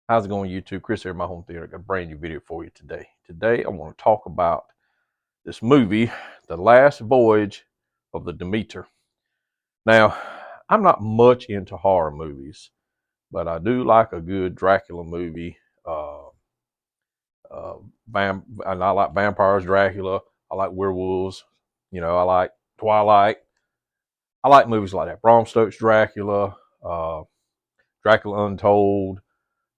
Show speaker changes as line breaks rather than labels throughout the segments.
How's it going, YouTube? Chris here at my home theater. I got a brand new video for you today. Today, I want to talk about this movie, The Last Voyage of the Demeter. Now, I'm not much into horror movies, but I do like a good Dracula movie. And I like vampires, Dracula. I like werewolves. You know, I like Twilight. I like movies like that. Bram Stoker's Dracula, Dracula Untold,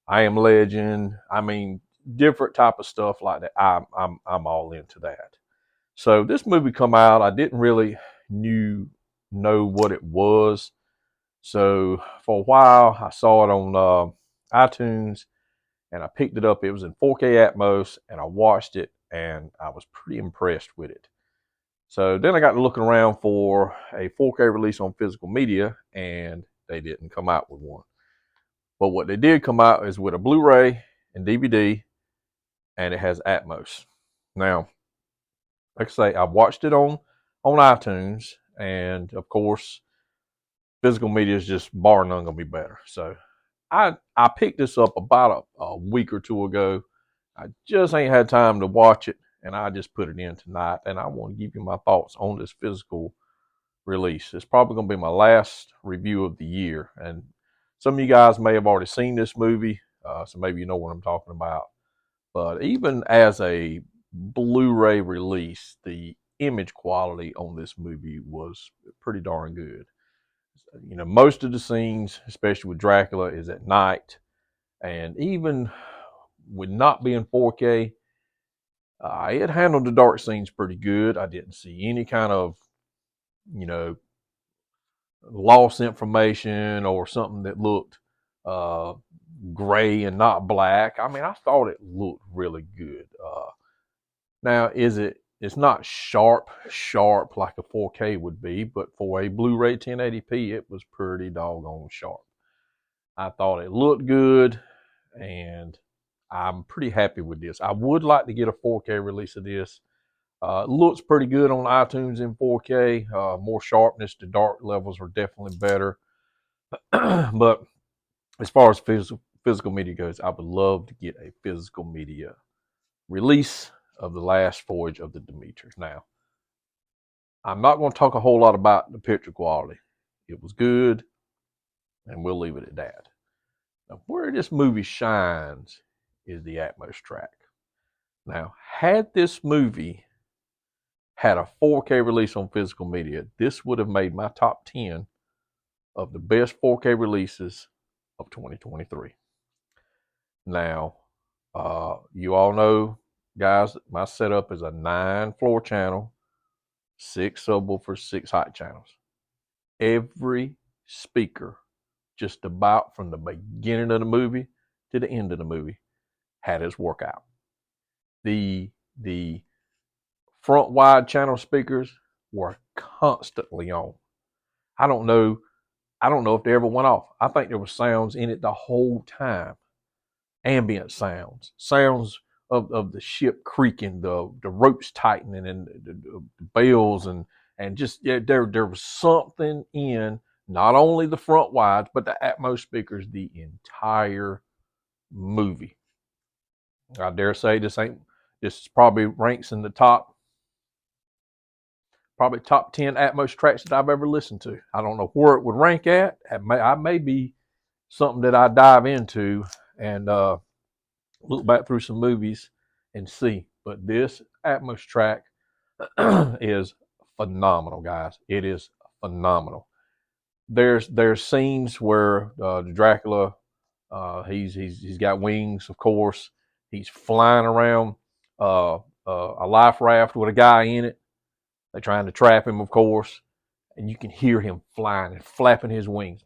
I Am Legend. I mean, different type of stuff like that. I'm all into that. So this movie come out. I didn't really know what it was. So for a while, I saw it on iTunes, and I picked it up. It was in 4K Atmos, and I watched it, and I was pretty impressed with it. So then I got to looking around for a 4K release on physical media, and they didn't come out with one. But what they did come out is with a Blu-ray and DVD, and it has Atmos. Now, like I say, I watched it on iTunes, and of course, physical media is just bar none gonna be better. So I picked this up about a week or two ago. I just ain't had time to watch it, and I just put it in tonight. And I want to give you my thoughts on this physical release. It's probably gonna be my last review of the year, and some of you guys may have already seen this movie, so maybe you know what I'm talking about. But even as a Blu-ray release, the image quality on this movie was pretty darn good. You know, most of the scenes, especially with Dracula, is at night. And even with not being 4K, it handled the dark scenes pretty good. I didn't see any kind of, you know, lost information or something that looked gray and not black. I mean, I thought it looked really good. Now, it's not sharp like a 4K would be, but for a Blu-ray 1080p, it was pretty doggone sharp. I thought it looked good, and I'm pretty happy with this. I would like to get a 4K release of this. It looks pretty good on iTunes in 4K. More sharpness, the dark levels are definitely better. But as far as physical media goes, I would love to get a physical media release of The Last Voyage of the Demeter. Now, I'm not going to talk a whole lot about the picture quality. It was good, and we'll leave it at that. Now, where this movie shines is the Atmos track. Now, had this movie had a 4K release on physical media, this would have made my top 10 of the best 4K releases of 2023. Now, you all know, guys, my setup is a 9-floor channel, 6 subwoofers, 6 hot channels. Every speaker, just about from the beginning of the movie to the end of the movie, had its workout. The front wide channel speakers were constantly on. I don't know if they ever went off. I think there were sounds in it the whole time. Ambient sounds of the ship creaking, the ropes tightening, and the bells, and just, yeah, there was something in not only the front wides but the Atmos speakers the entire movie. I dare say this probably ranks in the top 10 Atmos tracks that I've ever listened to. I don't know where it would rank at. I may be something that I dive into and look back through some movies and see. But this Atmos track is phenomenal, guys. It is phenomenal. There's scenes where the Dracula, he's got wings, of course. He's flying around a life raft with a guy in it. They're trying to trap him, of course, and you can hear him flying and flapping his wings.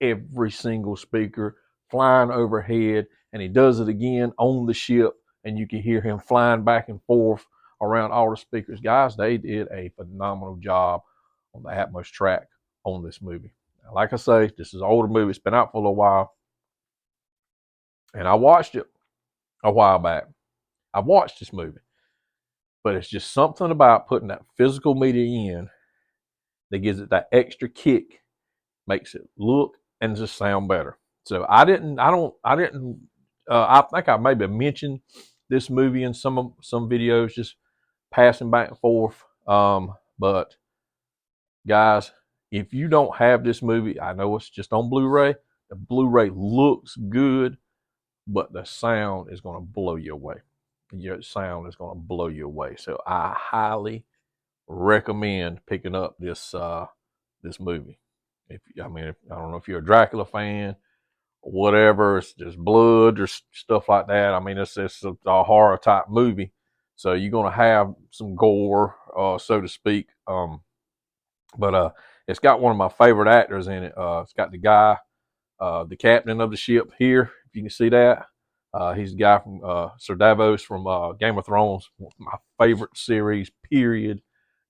Every single speaker flying overhead, and he does it again on the ship, and you can hear him flying back and forth around all the speakers. Guys, they did a phenomenal job on the Atmos track on this movie. Now, like I say, this is an older movie. It's been out for a little while, and I watched it a while back. I watched this movie, but it's just something about putting that physical media in that gives it that extra kick, makes it look and just sound better. So I didn't I think I maybe mentioned this movie in some videos, just passing back and forth. But guys, if you don't have this movie, I know it's just on Blu-ray. The Blu-ray looks good, but the sound is going to blow you away. Your sound is going to blow you away. So I highly recommend picking up this this movie. I don't know if you're a Dracula fan, whatever, it's just blood or stuff like that. I mean, it's a horror type movie, so you're gonna have some gore, so to speak. But it's got one of my favorite actors in it. It's got the guy, the captain of the ship here, if you can see that. He's the guy from Sir Davos from Game of Thrones, my favorite series, period.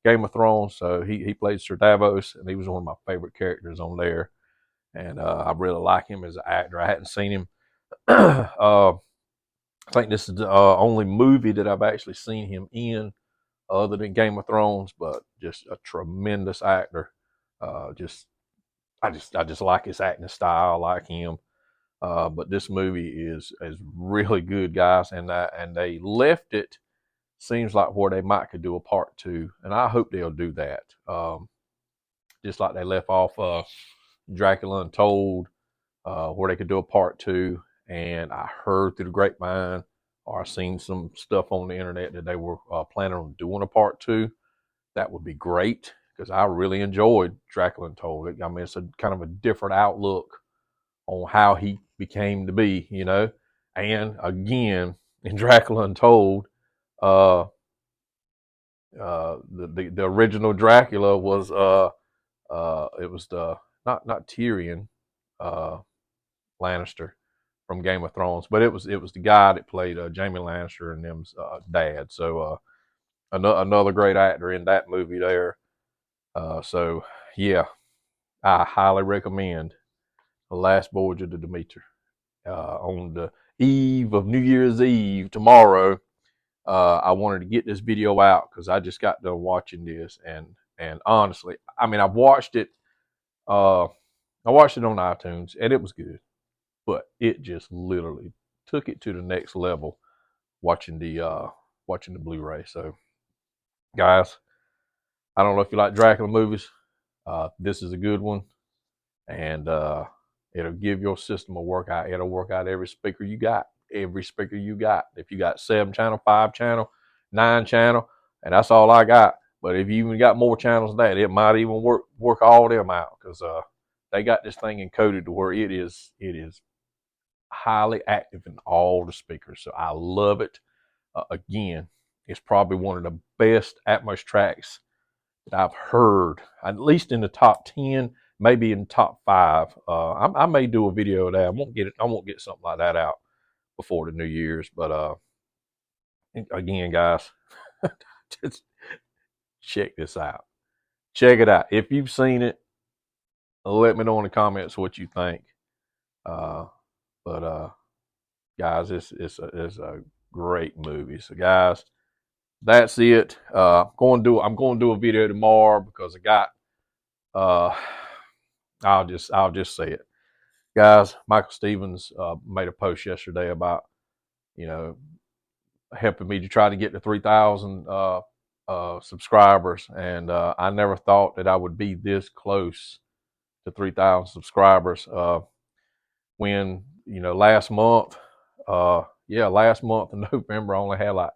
Game of Thrones. So he played Sir Davos, and he was one of my favorite characters on there. And I really like him as an actor. I hadn't seen him. I think this is the only movie that I've actually seen him in other than Game of Thrones, but just a tremendous actor. I just like his acting style. I like him. But this movie is really good, guys, and they left it, seems like, where they might could do a part 2, and I hope they'll do that. Just like they left off Dracula Untold, where they could do a part 2, and I heard through the grapevine, or I seen some stuff on the internet that they were planning on doing a part 2. That would be great, because I really enjoyed Dracula Untold. I mean, it's a kind of a different outlook on how he became to be, you know. And again, in Dracula Untold, the original Dracula was it was the not Tyrion Lannister from Game of Thrones, but it was the guy that played Jaime Lannister and them's dad. So another great actor in that movie there. So yeah, I highly recommend The Last Voyage of the Demeter. On the eve of New Year's Eve, tomorrow, I wanted to get this video out because I just got done watching this, and honestly, I mean, I watched it on iTunes, and it was good, but it just literally took it to the next level watching the Blu-ray. So, guys, I don't know if you like Dracula movies. This is a good one, and it'll give your system a workout. It'll work out every speaker you got. Every speaker you got. If you got 7 channel, 5 channel, 9 channel, and that's all I got. But if you even got more channels than that, it might even work all them out, because they got this thing encoded to where it is highly active in all the speakers. So I love it. Again, it's probably one of the best Atmos tracks that I've heard, at least in the top 10. Maybe in top 5. I may do a video of that. I won't get something like that out before the New Year's. But again, guys, just check this out. Check it out. If you've seen it, let me know in the comments what you think. But guys, it's a great movie. So guys, that's it. I'm going to do a video tomorrow, because I got I'll just say it, guys. Michael Stevens made a post yesterday about, you know, helping me to try to get to 3,000 subscribers, and I never thought that I would be this close to 3,000 subscribers. When, you know, last month in November, I only had like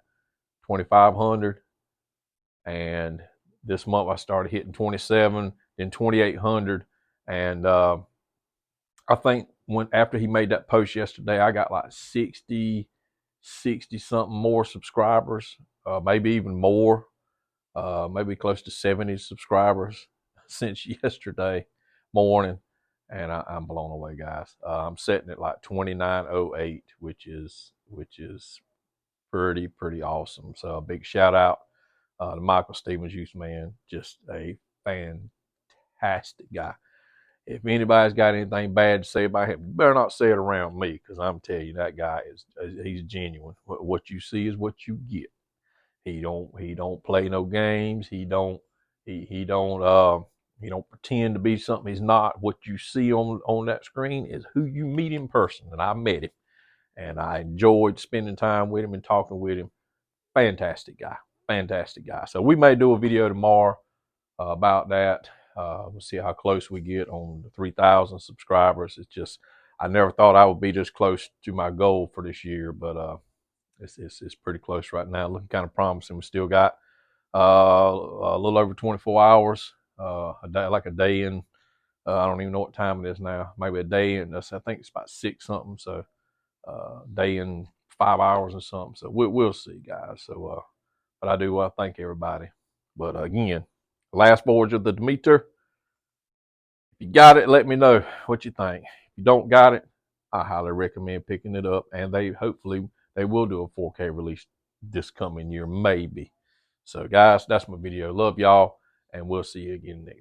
2,500, and this month I started hitting 27, then 2,800. And I think after he made that post yesterday, I got like 60 something more subscribers, maybe even more, maybe close to 70 subscribers since yesterday morning. And I'm blown away, guys. I'm setting it like 2908, which is pretty awesome. So a big shout out to Michael Stevens, Youth Man, just a fantastic guy. If anybody's got anything bad to say about him, you better not say it around me, because I'm telling you, that guy he's genuine. What you see is what you get. He don't play no games. He don't pretend to be something he's not. What you see on that screen is who you meet in person, and I met him, and I enjoyed spending time with him and talking with him. Fantastic guy, fantastic guy. So we may do a video tomorrow about that. We'll see how close we get on the 3,000 subscribers. It's just, I never thought I would be this close to my goal for this year, but it's pretty close right now. Looking kind of promising. We still got a little over 24 hours, a day, like a day in. I don't even know what time it is now. Maybe a day in. I think it's about 6 something. So day in 5 hours or something. So we'll see, guys. So, but I do thank everybody. But again, last voyage of the Demeter. If you got it, let me know what you think. If you don't got it, I highly recommend picking it up. And hopefully they will do a 4K release this coming year, maybe. So guys, that's my video. Love y'all, and we'll see you again next.